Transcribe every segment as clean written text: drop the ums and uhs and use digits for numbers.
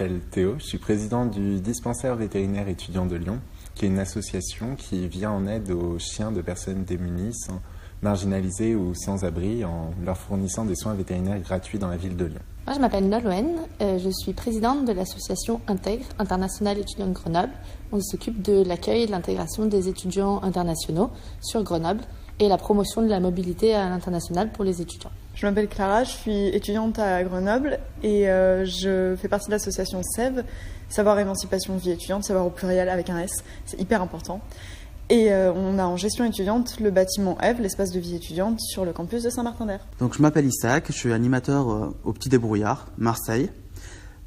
m'appelle Théo, je suis président du dispensaire vétérinaire étudiant de Lyon, qui est une association qui vient en aide aux chiens de personnes démunies, marginalisées ou sans abri, en leur fournissant des soins vétérinaires gratuits dans la ville de Lyon. Moi, je m'appelle Nolwenn, je suis présidente de l'association Intègre, International étudiants de Grenoble. On s'occupe de l'accueil et de l'intégration des étudiants internationaux sur Grenoble et la promotion de la mobilité à l'international pour les étudiants. Je m'appelle Clara, je suis étudiante à Grenoble et je fais partie de l'association SEV, Savoir Émancipation Vie étudiante, savoir au pluriel avec un S, c'est hyper important. Et on a en gestion étudiante le bâtiment EVE, l'espace de vie étudiante, sur le campus de Saint-Martin-d'Hères. Donc je m'appelle Isaac, je suis animateur au Petit Débrouillard, Marseille.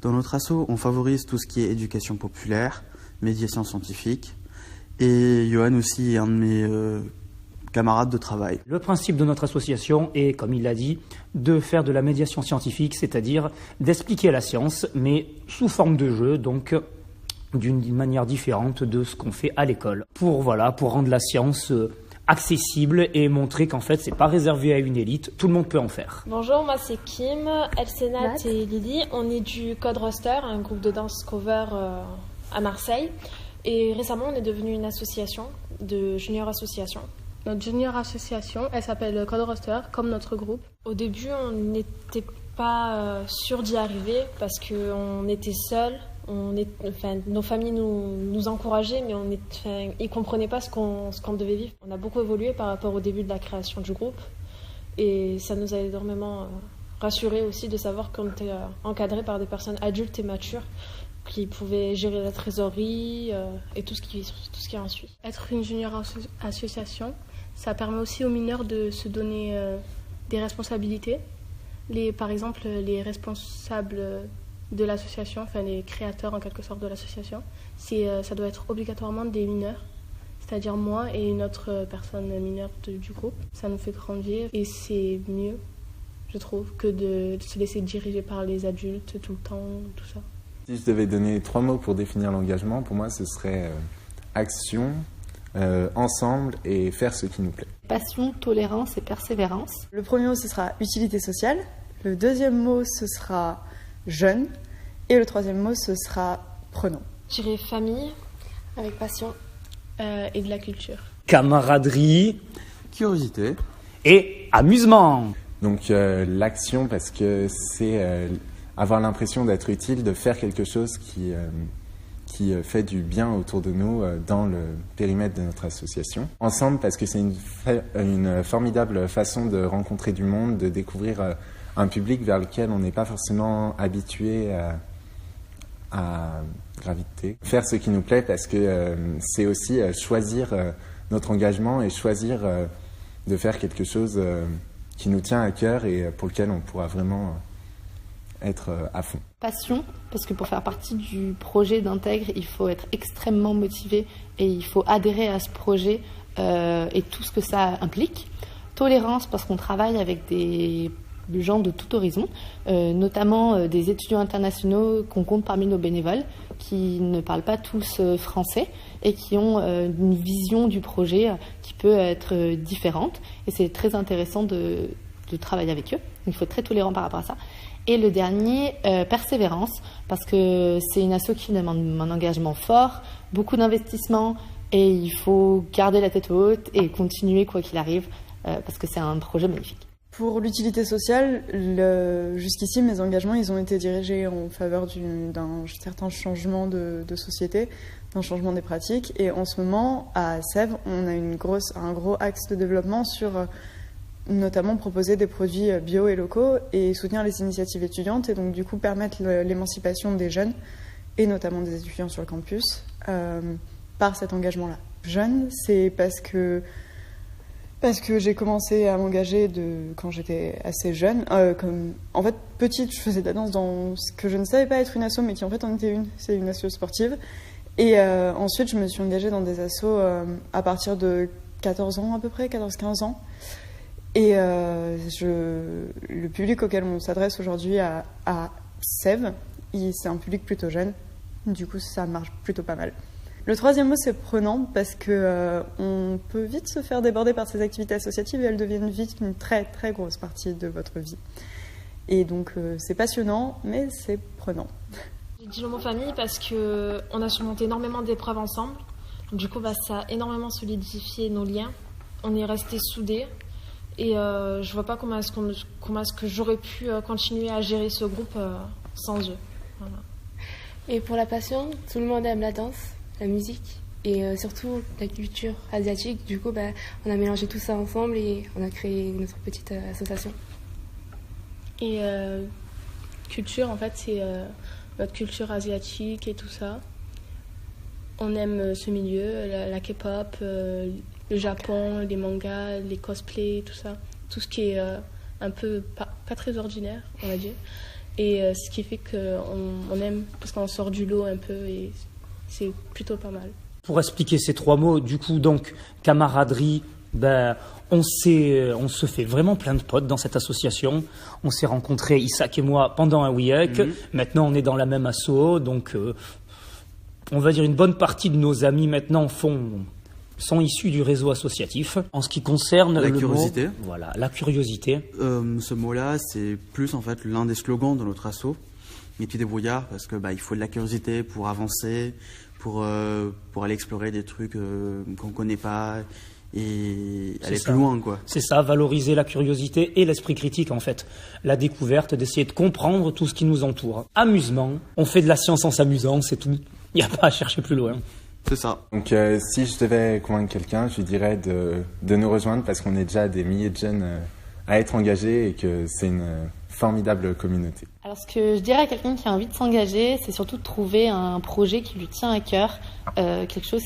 Dans notre asso, on favorise tout ce qui est éducation populaire, médiation scientifique. Et Johan aussi est un de mes camarades de travail. Le principe de notre association est, comme il l'a dit, de faire de la médiation scientifique, c'est-à-dire d'expliquer la science, mais sous forme de jeu, donc d'une manière différente de ce qu'on fait à l'école. Pour rendre la science accessible et montrer qu'en fait, c'est pas réservé à une élite, tout le monde peut en faire. Bonjour, moi c'est Kim, Elsenat et Lily. On est du Code Roster, un groupe de danse cover à Marseille. Et récemment, on est devenu une association, de junior association. Notre junior association, elle s'appelle Code Roster, comme notre groupe. Au début, on n'était pas sûr d'y arriver parce qu'on était seuls. Nos familles nous encourageaient, mais ils ne comprenaient pas ce qu'on devait vivre. On a beaucoup évolué par rapport au début de la création du groupe. Et ça nous a énormément rassurés aussi de savoir qu'on était encadrés par des personnes adultes et matures qui pouvaient gérer la trésorerie et tout ce qui en suit. Être une junior association, ça permet aussi aux mineurs de se donner des responsabilités. Par exemple, les responsables de l'association, enfin les créateurs en quelque sorte de l'association, ça doit être obligatoirement des mineurs, c'est-à-dire moi et une autre personne mineure du groupe. Ça nous fait grandir et c'est mieux, je trouve, que de se laisser diriger par les adultes tout le temps, tout ça. Si je devais donner 3 mots pour définir l'engagement, pour moi ce serait action, ensemble et faire ce qui nous plaît. Passion, tolérance et persévérance. Le premier mot, ce sera utilité sociale. Le deuxième mot, ce sera jeune. Et le troisième mot, ce sera prenant. Je dirais famille, avec passion et de la culture. Camaraderie, curiosité et amusement. Donc l'action, parce que c'est avoir l'impression d'être utile, de faire quelque chose qui fait du bien autour de nous dans le périmètre de notre association. Ensemble, parce que c'est une formidable façon de rencontrer du monde, de découvrir un public vers lequel on n'est pas forcément habitué à graviter. Faire ce qui nous plaît, parce que c'est aussi choisir notre engagement et choisir de faire quelque chose qui nous tient à cœur et pour lequel on pourra vraiment être à fond. Passion, parce que pour faire partie du projet d'Intègre, il faut être extrêmement motivé et il faut adhérer à ce projet et tout ce que ça implique. Tolérance, parce qu'on travaille avec des gens de tout horizon, notamment des étudiants internationaux qu'on compte parmi nos bénévoles, qui ne parlent pas tous français et qui ont une vision du projet qui peut être différente. Et c'est très intéressant de travailler avec eux. Donc, il faut être très tolérant par rapport à ça. Et le dernier, persévérance, parce que c'est une asso qui demande un engagement fort, beaucoup d'investissement, et il faut garder la tête haute et continuer quoi qu'il arrive, parce que c'est un projet magnifique. Pour l'utilité sociale, jusqu'ici, mes engagements ils ont été dirigés en faveur d'un certain changement de société, d'un changement des pratiques. Et en ce moment, à Sèvres, on a un gros axe de développement sur notamment proposer des produits bio et locaux et soutenir les initiatives étudiantes et donc du coup permettre l'émancipation des jeunes et notamment des étudiants sur le campus par cet engagement-là. Jeune, c'est parce que j'ai commencé à m'engager quand j'étais assez jeune. En fait, petite, je faisais de la danse dans ce que je ne savais pas être une asso, mais qui en fait en était une. C'est une asso sportive. Et ensuite, je me suis engagée dans des assos à partir de 14 ans à peu près, 14-15 ans. Et le public auquel on s'adresse aujourd'hui à Sèvres, c'est un public plutôt jeune. Du coup, ça marche plutôt pas mal. Le troisième mot, c'est prenant, parce que on peut vite se faire déborder par ces activités associatives et elles deviennent vite une très très grosse partie de votre vie. Et donc, c'est passionnant, mais c'est prenant. J'ai dit le mot famille parce qu'on a surmonté énormément d'épreuves ensemble. Du coup, ça a énormément solidifié nos liens. On est restés soudés. Et je vois pas comment est-ce que j'aurais pu continuer à gérer ce groupe sans eux. Voilà. Et pour la passion, tout le monde aime la danse, la musique et surtout la culture asiatique. Du coup, on a mélangé tout ça ensemble et on a créé notre petite association. Et culture, en fait, c'est notre culture asiatique et tout ça. On aime ce milieu, la K-pop, le Japon, les mangas, les cosplays, tout ça. Tout ce qui est un peu pas très ordinaire, on va dire. Et ce qui fait qu'on aime, parce qu'on sort du lot un peu et c'est plutôt pas mal. Pour expliquer ces 3 mots, du coup, donc, camaraderie, on se fait vraiment plein de potes dans cette association. On s'est rencontrés, Isaac et moi, pendant un week-end. Maintenant, on est dans la même asso, donc on va dire une bonne partie de nos amis maintenant sont issus du réseau associatif. En ce qui concerne la curiosité. Voilà, la curiosité. Ce mot-là, c'est plus en fait l'un des slogans de notre asso, Les Petits Débrouillards, parce que il faut de la curiosité pour avancer, pour aller explorer des trucs qu'on connaît pas et aller plus loin, quoi. C'est ça, valoriser la curiosité et l'esprit critique, en fait. La découverte, d'essayer de comprendre tout ce qui nous entoure. Amusement, on fait de la science en s'amusant, c'est tout. Il n'y a pas à chercher plus loin. C'est ça. Donc si je devais convaincre quelqu'un, je lui dirais de nous rejoindre parce qu'on est déjà des milliers de jeunes à être engagés et que c'est une formidable communauté. Alors ce que je dirais à quelqu'un qui a envie de s'engager, c'est surtout de trouver un projet qui lui tient à cœur, quelque chose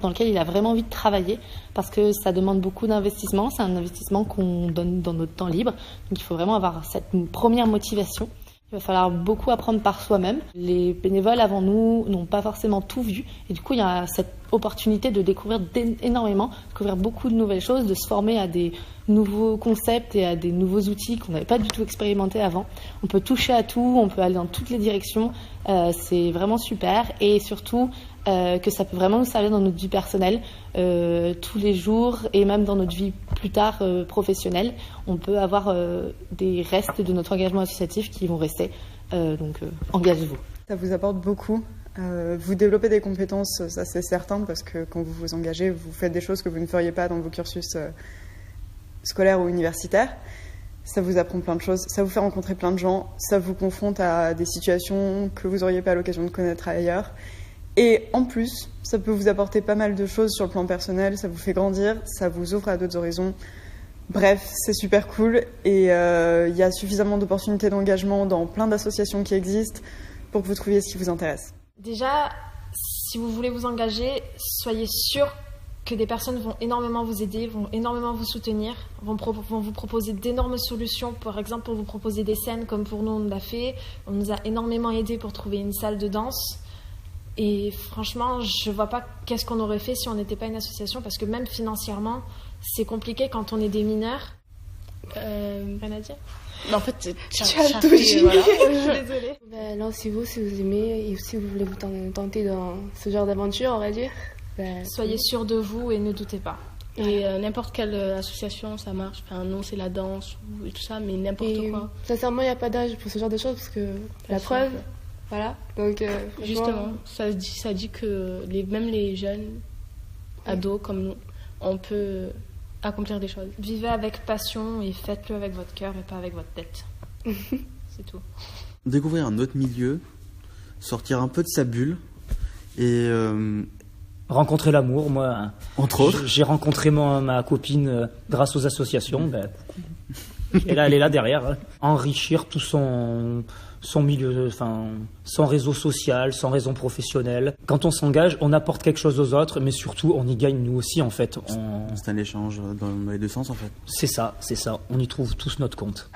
dans lequel il a vraiment envie de travailler, parce que ça demande beaucoup d'investissement, c'est un investissement qu'on donne dans notre temps libre, donc il faut vraiment avoir cette première motivation. Il va falloir beaucoup apprendre par soi-même. Les bénévoles avant nous n'ont pas forcément tout vu. Et du coup, il y a cette opportunité de découvrir énormément, découvrir beaucoup de nouvelles choses, de se former à des nouveaux concepts et à des nouveaux outils qu'on n'avait pas du tout expérimentés avant. On peut toucher à tout, on peut aller dans toutes les directions. C'est vraiment super. Et surtout, que ça peut vraiment nous servir dans notre vie personnelle tous les jours et même dans notre vie plus tard professionnelle. On peut avoir des restes de notre engagement associatif qui vont rester. Donc engagez-vous. Ça vous apporte beaucoup. Vous développez des compétences, ça c'est certain, parce que quand vous vous engagez, vous faites des choses que vous ne feriez pas dans vos cursus scolaires ou universitaires. Ça vous apprend plein de choses, ça vous fait rencontrer plein de gens, ça vous confronte à des situations que vous n'auriez pas l'occasion de connaître ailleurs. Et en plus, ça peut vous apporter pas mal de choses sur le plan personnel, ça vous fait grandir, ça vous ouvre à d'autres horizons. Bref, c'est super cool et il y a suffisamment d'opportunités d'engagement dans plein d'associations qui existent pour que vous trouviez ce qui vous intéresse. Déjà, si vous voulez vous engager, soyez sûr que des personnes vont énormément vous aider, vont énormément vous soutenir, vont vous proposer d'énormes solutions, par exemple pour vous proposer des scènes comme pour nous on l'a fait. On nous a énormément aidés pour trouver une salle de danse. Et franchement, je vois pas qu'est-ce qu'on aurait fait si on n'était pas une association, parce que même financièrement, c'est compliqué quand on est des mineurs. Rien à dire. En fait, tu as tout dit. Voilà. Je suis désolée. Lancez-vous si vous aimez et si vous voulez vous tenter dans ce genre d'aventure, on va dire. Soyez sûr de vous et ne doutez pas. Et n'importe quelle association, ça marche. Enfin, non, c'est la danse et tout ça, mais n'importe quoi. Sincèrement, il n'y a pas d'âge pour ce genre de choses, parce que la preuve... Voilà, donc justement, ça dit que même les jeunes ados comme nous, on peut accomplir des choses. Vivez avec passion et faites-le avec votre cœur et pas avec votre tête. C'est tout. Découvrir un autre milieu, sortir un peu de sa bulle et rencontrer l'amour, moi. Entre autres. J'ai rencontré ma copine grâce aux associations. Elle est là derrière. Hein. Enrichir tout son milieu, son réseau social, son réseau professionnel. Quand on s'engage, on apporte quelque chose aux autres, mais surtout, on y gagne nous aussi, en fait. C'est un échange dans les deux sens, en fait. C'est ça. On y trouve tous notre compte.